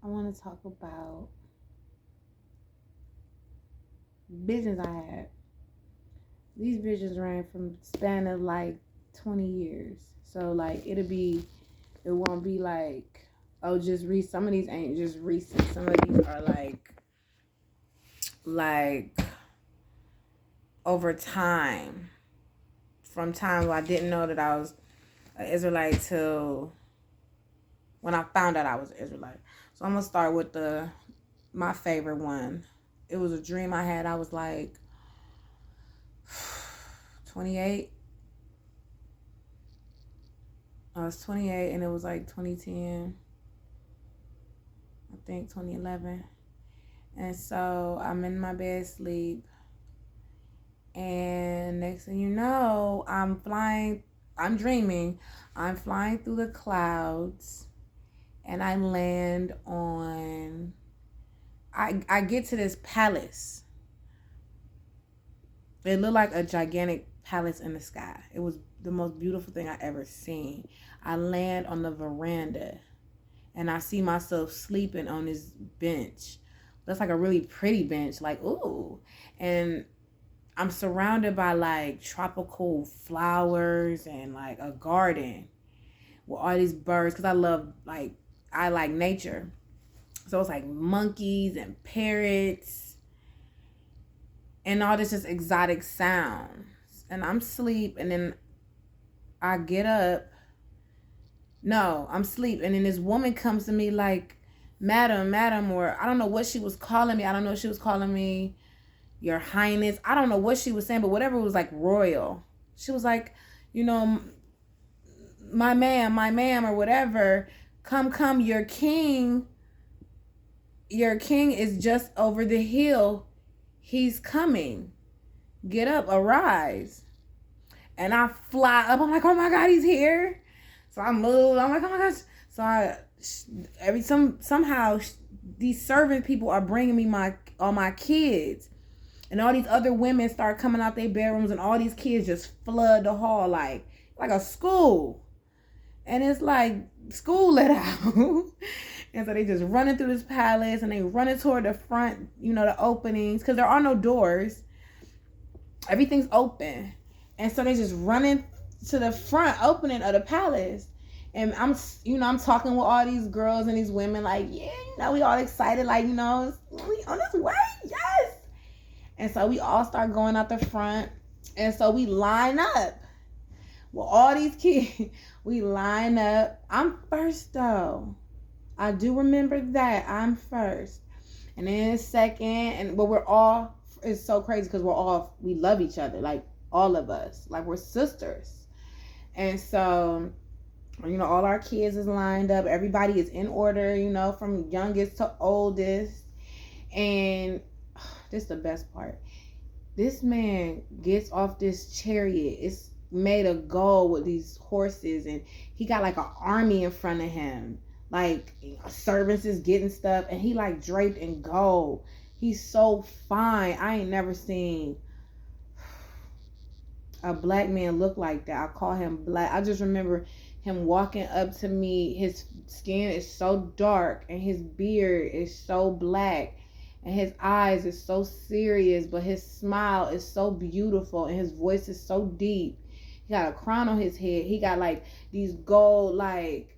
I want to talk about visions I had. These visions ran from span of like 20 years. So like it won't be like, oh, just read. Some of these ain't just recent. Some of these are like over time. From times where I didn't know that I was an Israelite till when I found out I was an Israelite. So I'm gonna start with my favorite one. It was a dream I had. I was like 28. I was 28 and it was like 2010. I think 2011. And so I'm in my bed sleep. And next thing you know, I'm dreaming. I'm flying through the clouds and I land on I get to this palace. It looked like a gigantic palace in the sky. It was the most beautiful thing I ever seen. I land on the veranda and I see myself sleeping on this bench. That's like a really pretty bench, like ooh. And I'm surrounded by like tropical flowers and like a garden with all these birds because I like nature. So it's like monkeys and parrots and all this just exotic sounds. And I'm asleep and then I get up. No, I'm asleep and then this woman comes to me like, madam, or I don't know what she was calling me. I don't know if she was calling me your highness. I don't know what she was saying, but whatever was like royal. She was like, you know, my ma'am, or whatever. Come, your king is just over the hill. He's coming. Get up, arise. And I fly up. I'm like, oh my God, he's here. So I move. I'm like, oh my gosh. So somehow these servant people are bringing me all my kids. And all these other women start coming out their bedrooms and all these kids just flood the hall like a school. And it's like school let out. And so they just running through this palace and they running toward the front, the openings, because there are no doors. Everything's open. And so they just running to the front opening of the palace. And I'm talking with all these girls and these women like, yeah, we all excited, like, we on this way, yes. And so we all start going out the front. And so we line up. Well, all these kids, we line up. I'm first though. I do remember that. I'm first. And then second. But it's so crazy because we love each other. Like all of us. Like we're sisters. And so, all our kids is lined up. Everybody is in order, from youngest to oldest. And this is the best part. This man gets off this chariot. It's made of gold with these horses, and he got like an army in front of him. Like servants is getting stuff, and he like draped in gold. He's so fine. I ain't never seen a black man look like that. I call him black. I just remember him walking up to me. His skin is so dark, and his beard is so black. And his eyes is so serious, but his smile is so beautiful, and his voice is so deep. He got a crown on his head. He got like these gold like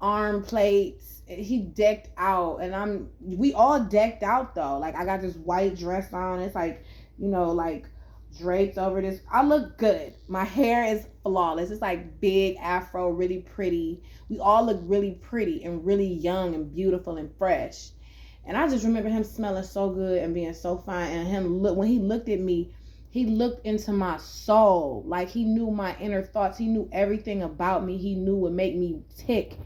arm plates. He decked out, and we all decked out though. Like I got this white dress on. It's like, like draped over this. I look good. My hair is flawless. It's like big afro, really pretty. We all look really pretty and really young and beautiful and fresh. And I just remember him smelling so good and being so fine. And when he looked at me, he looked into my soul. Like he knew my inner thoughts. He knew everything about me. He knew what made me tick.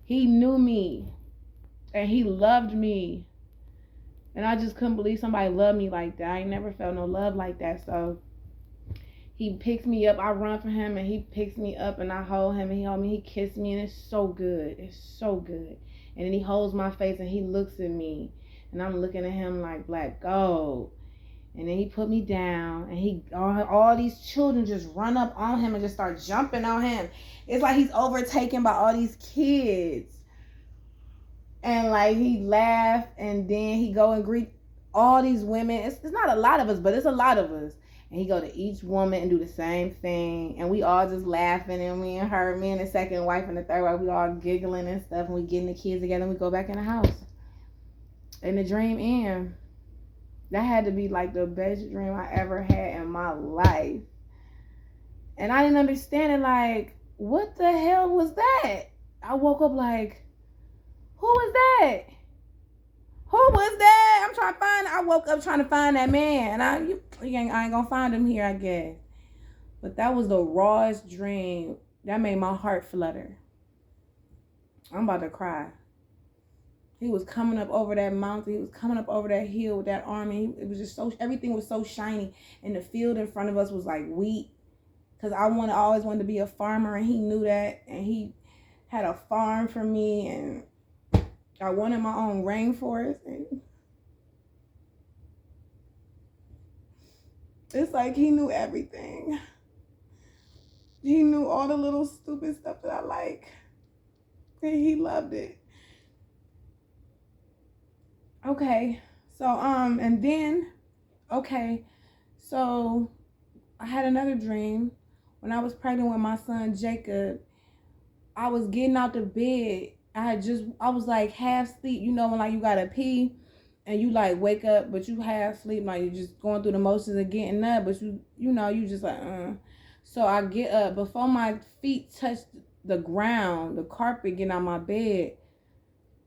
He knew me. And he loved me. And I just couldn't believe somebody loved me like that. I ain't never felt no love like that. So he picks me up. I run for him and he picks me up and I hold him and he holds me. He kissed me and it's so good. It's so good. And then he holds my face and he looks at me. And I'm looking at him like black gold. And then he put me down. And all these children just run up on him and just start jumping on him. It's like he's overtaken by all these kids. And like he laughed, and then he go and greet all these women. It's not a lot of us, but it's a lot of us. And he go to each woman and do the same thing. And we all just laughing. And me and her, me and the second wife and the third wife, we all giggling and stuff. And we getting the kids together and we go back in the house. And the dream end. That had to be like the best dream I ever had in my life. And I didn't understand it. Like, what the hell was that? I woke up like, who was that? Who was that? I'm trying to find. I woke up trying to find that man. I ain't gonna find him here, I guess. But that was the rawest dream. That made my heart flutter. I'm about to cry. He was coming up over that mountain. He was coming up over that hill with that army. It was just so, everything was so shiny. And the field in front of us was like wheat. Because I always wanted to be a farmer, and he knew that. And he had a farm for me, and I wanted my own rainforest. And it's like he knew everything. He knew all the little stupid stuff that I like. And he loved it. Okay. So, and then, okay. So I had another dream. When I was pregnant with my son, Jacob, I was getting out the bed. I was like half sleep. You know, when like you gotta pee and you like wake up, but you half sleep, like you're just going through the motions of getting up, but you know, you just like, So I get up. Before my feet touched the ground, the carpet, getting out my bed,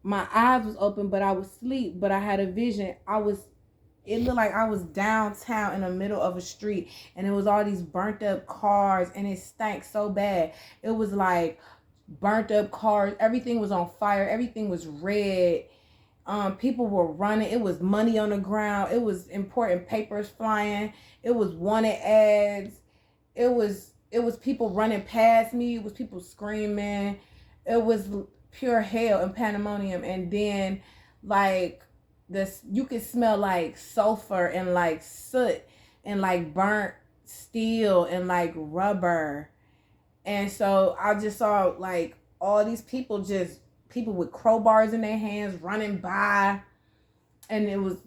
my eyes was open, but I was asleep, but I had a vision. It looked like I was downtown in the middle of a street, and it was all these burnt up cars, and it stank so bad. It was like burnt up cars. Everything was on fire. Everything was red. People were running. It was money on the ground. It was important papers flying. It was wanted ads. It was people running past me. It was people screaming. It was pure hell and pandemonium. And then like this, you could smell like sulfur and like soot and like burnt steel and like rubber. And so I just saw like all these people with crowbars in their hands running by, and it was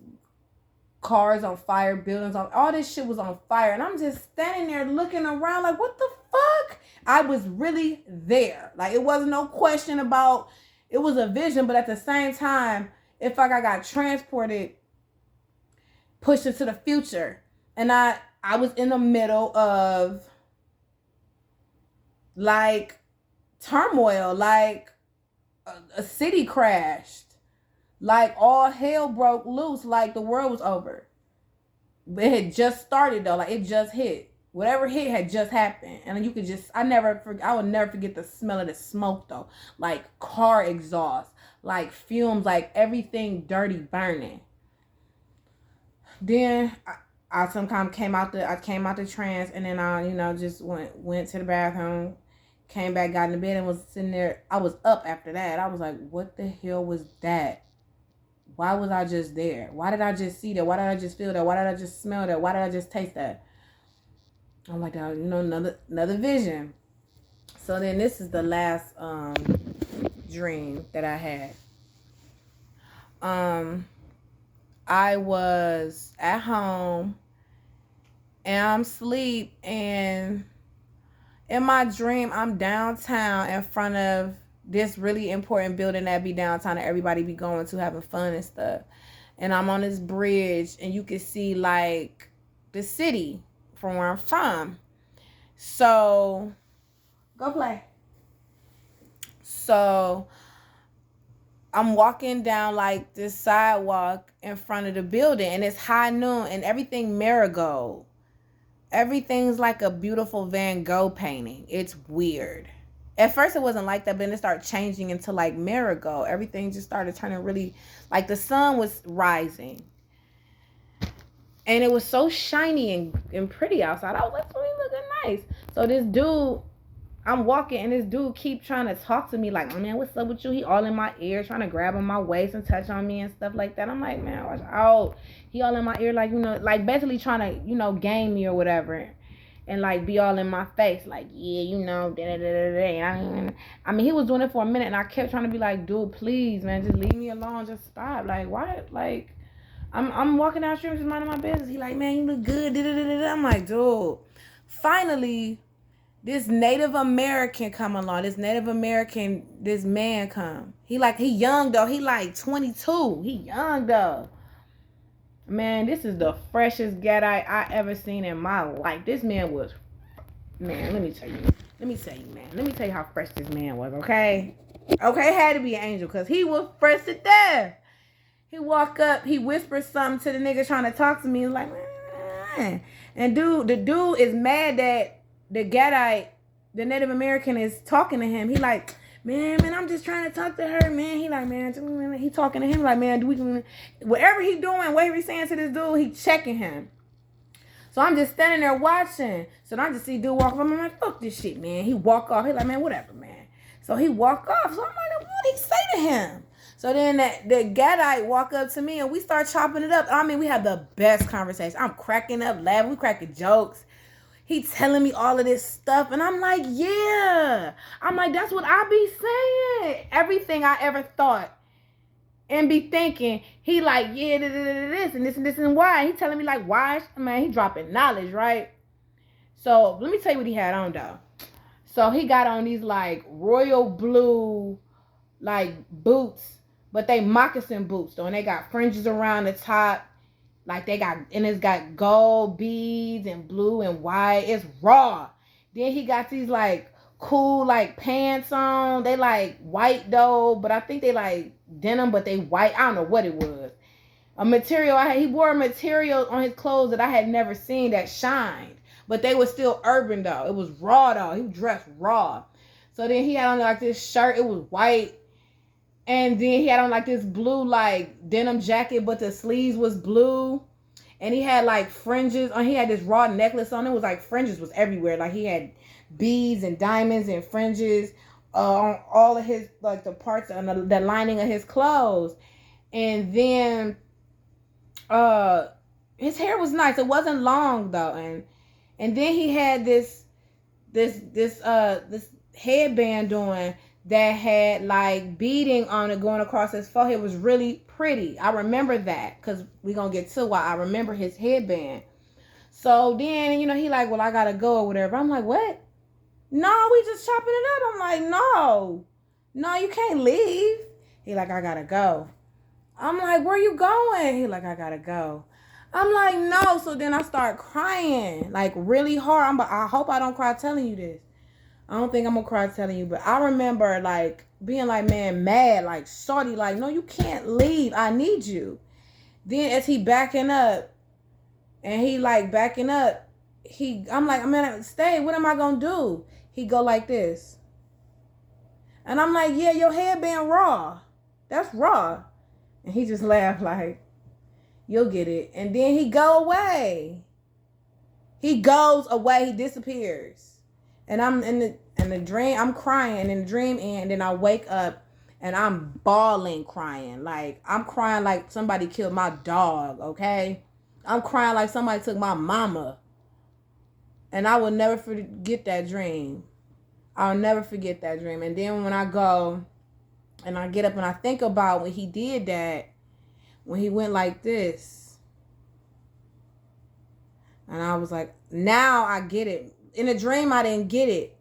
cars on fire, buildings on, all this shit was on fire. And I'm just standing there looking around like, what the fuck? I was really there. Like, it wasn't no question about, it was a vision, but at the same time, it's like I got transported, pushed into the future. And I was in the middle of like turmoil, like a city crashed, like all hell broke loose, like the world was over. But it had just started though, like it just hit. Whatever hit had just happened. And you could just, I would never forget the smell of the smoke though. Like car exhaust, like fumes, like everything dirty burning. Then I sometimes came out the trance, and then I, just went to the bathroom, came back, got in the bed, and was sitting there. I was up after that. I was like, what the hell was that? Why was I just there? Why did I just see that? Why did I just feel that? Why did I just smell that? Why did I just taste that? I'm like, another vision. So then this is the last dream that I had. I was at home and I'm asleep, and in my dream I'm downtown in front of this really important building that be downtown that everybody be going to, having fun and stuff. And I'm on this bridge, and you can see like the city from where I'm from. So go play. So I'm walking down like this sidewalk in front of the building, and it's high noon, and everything marigold. Everything's like a beautiful Van Gogh painting. It's weird. At first it wasn't like that, but then it started changing into like marigold. Everything just started turning really, like the sun was rising. And it was so shiny and pretty outside. I was like, oh, he looking nice. So this dude, I'm walking, and this dude keep trying to talk to me like, oh man, what's up with you? He all in my ear, trying to grab on my waist and touch on me and stuff like that. I'm like, man, watch out. He all in my ear, like, like basically trying to, game me or whatever. and like be all in my face, like, yeah, you know, da da da da. I mean, he was doing it for a minute, and I kept trying to be like, dude, please, man, just leave me alone, just stop. Like, why? Like, I'm walking down the street, just minding my business. He like, man, you look good. Da da da da. I'm like, dude. Finally, this Native American come along. This man come. He young though. He like 22. He young though. Man, this is the freshest Gadite I ever seen in my life. This man was, man, let me tell you, man. Let me tell you how fresh this man was, okay? Okay, had to be an angel, because he was fresh to death. He walk up, he whispers something to the nigga trying to talk to me. He's like, man. And the dude is mad that the Gadite, the Native American, is talking to him. He like, man, I'm just trying to talk to her, man. He like, man, he talking to him like, man, whatever he doing, whatever he saying to this dude, he checking him. So I'm just standing there watching. So I just see dude walk off. I'm like, fuck this shit, man. He walk off. He like, man, whatever, man. So he walk off. So I'm like, what he say to him? So then the Gadite walk up to me and we start chopping it up. I mean, we have the best conversation. I'm cracking up, laughing. We cracking jokes. He telling me all of this stuff. And I'm like, yeah. I'm like, that's what I be saying. Everything I ever thought and be thinking. He like, yeah, this and this and this and why. He telling me like, why? Man, he dropping knowledge, right? So let me tell you what he had on though. So he got on these like royal blue like boots. But they moccasin boots though, and they got fringes around the top. Like it's got gold beads and blue and white. It's raw. Then he got these like cool like pants on. They like white though, but I think they like denim, but they white. I don't know what it was. He wore a material on his clothes that I had never seen that shined. But they were still urban though. It was raw though. He was dressed raw. So then he had on like this shirt. It was white. And then he had on like this blue like denim jacket, but the sleeves was blue. And he had like fringes on. He had this raw necklace on. It was like fringes was everywhere. Like he had beads and diamonds and fringes on all of his, like the parts on the lining of his clothes. And then his hair was nice. It wasn't long though. And then he had this headband on that had like beading on it going across his forehead. It was really pretty. I remember that because we're going to get to why I remember his headband. So then, he like, well, I got to go or whatever. I'm like, what? No, we just chopping it up. I'm like, no, you can't leave. He like, I got to go. I'm like, where you going? He like, I got to go. I'm like, no. So then I start crying like really hard. I hope I don't cry telling you this. I don't think I'm gonna cry telling you, but I remember like being like, man, mad, like shorty, like, no, you can't leave. I need you. Then as he backing up, and he like backing up, I'm like, man, stay. What am I gonna do? He go like this. And I'm like, yeah, your headband raw. That's raw. And he just laughed like, you'll get it. And then he go away. He goes away. He disappears. And I'm in the dream, I'm crying, and in the dream and then I wake up and I'm bawling crying. Like I'm crying like somebody killed my dog, okay? I'm crying like somebody took my mama. And I will never forget that dream. I'll never forget that dream. And then when I go and I get up and I think about when he did that, when he went like this. And I was like, now I get it. In a dream, I didn't get it.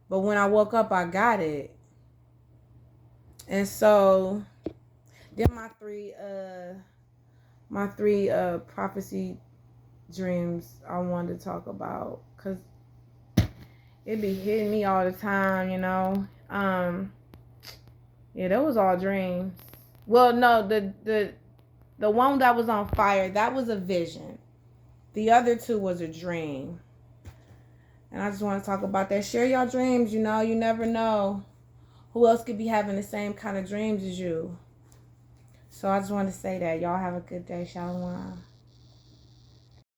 But when I woke up, I got it. And so, then my three prophecy dreams I wanted to talk about. Because it be hitting me all the time, Yeah, that was all dreams. Well, no, the one that was on fire, that was a vision. The other two was a dream. And I just want to talk about that. Share your dreams, you never know who else could be having the same kind of dreams as you. So I just want to say that. Y'all have a good day. Shalom.